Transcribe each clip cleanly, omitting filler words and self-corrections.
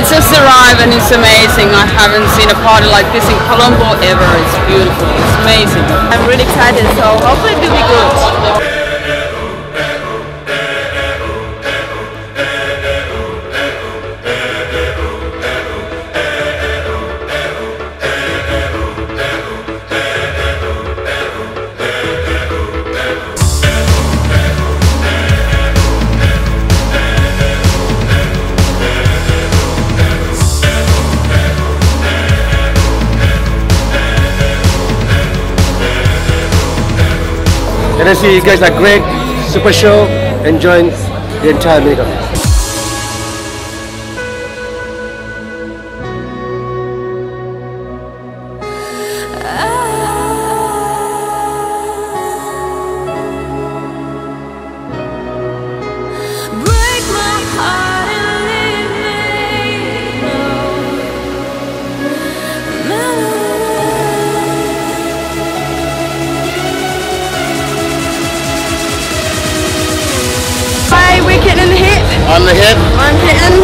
I just arrived and it's amazing. I haven't seen a party like this in Colombo ever. It's beautiful. It's amazing. I'm really excited, so hopefully it will be good. And I see you guys are great, super show, enjoying the entire makeup. We're Kitten in the hip. On the hip. I'm Kitten.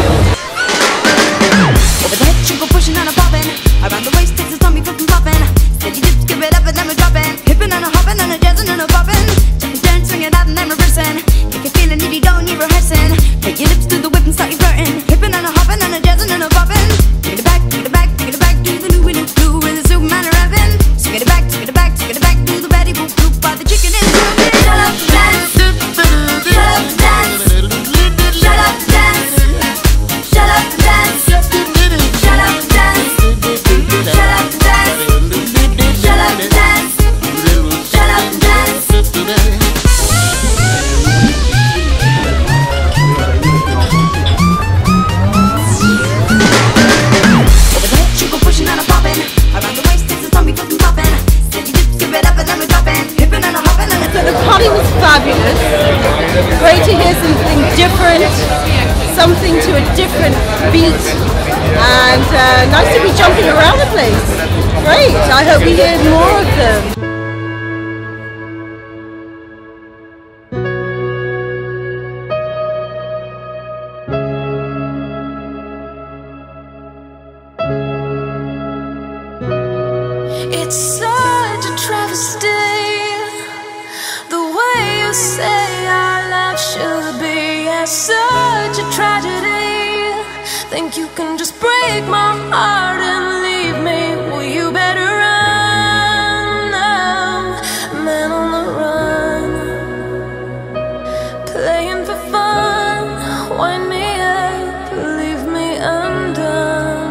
Over the head, you go pushing and a popping. Around the waist, takes a zombie flipping popping. Steady dips, give it up and then we're dropping. Hipping and a hopping and a jazzing and a popping. Jumping down, swing it out and then reversing. If you're feeling it, you don't need rehearsing. Put your lips to the whip and start your flirting. Hipping and a hopping and a jazzing and a popping. Take it back, take it back, take it back. Do the new in the blue with the Superman rapping. Swing it back, swing it back, swing it back. Do the Betty Boop Boop while the chicken is moving. Shut up, dance. Shut up, dance. Shut up, dance. Shut up, dance. Shut up, dance. Shut up, dance. Shut up, dance. Shut up, dance. Over the head, you go pushing and a popping. Around the waist, takes a zombie flipping popping. Steady dips, give it up and then we're dropping. Hipping and a hopping and a So the party was fabulous. Great to hear something different, something to a different beat, and nice to be jumping around the place. Great. I hope we hear more of them. It's such a travesty, the way you say our love should be. It's such a tragedy. Think you can just break my heart and leave me? Well, you better run now, man on the run. Playing for fun, wind me up, leave me undone.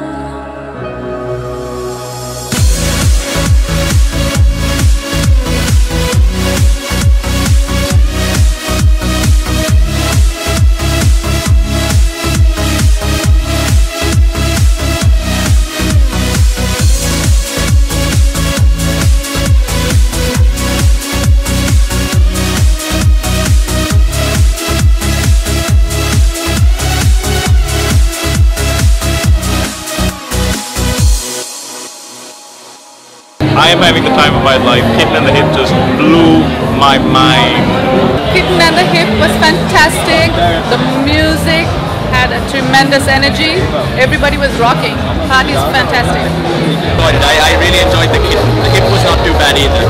I am having the time of my life. Kitten and the Hip just blew my mind. Kitten and the Hip was fantastic. The music had a tremendous energy. Everybody was rocking. Party's fantastic. I really enjoyed the Kitten. The Hip was not too bad either.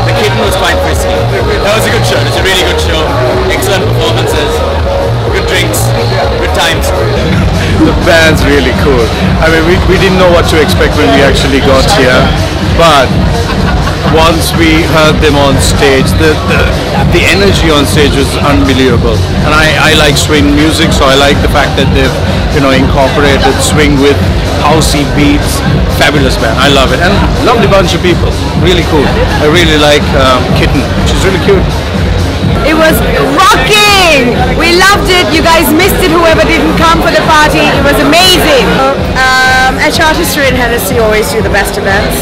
The Kitten was quite frisky. That was a good show. It's a really good show. Excellent performances. Good drinks. Good times. The band's really cool. I mean, we didn't know what to expect when we actually got here, but once we heard them on stage, the energy on stage was unbelievable. And I like swing music, so I like the fact that they've incorporated swing with housey beats. Fabulous band. I love it, and lovely bunch of people. Really cool. I really like Kitten. She's really cute. It was rocking! We loved it. You guys missed it, whoever didn't come for the party. It was amazing. At Charterstreet and Hennessy always do the best events,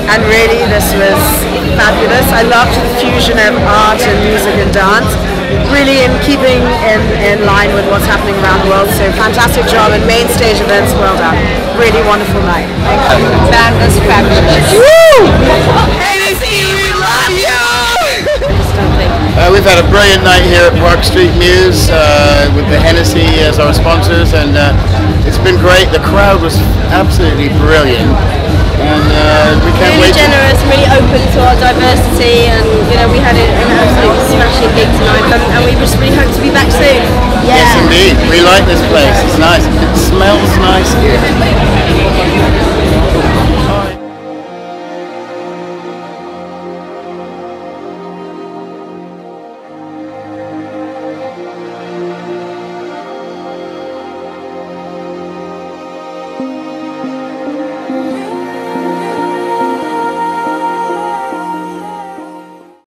and really this was fabulous. I loved the fusion of art and music and dance, really in keeping in line with what's happening around the world. So fantastic job, and main stage events, well done. Really wonderful night. Thank you. Band was fabulous. Woo! Hennessy, we love you! We've had a brilliant night here at Park Street Mews with the Hennessy as our sponsors, and it's been great. The crowd was absolutely brilliant, and we can't really wait. Generous, really open to our diversity, and we had an absolutely smashing gig tonight, and we just really hope to be back soon. Yes, indeed. We like this place. It's nice. It smells nice here.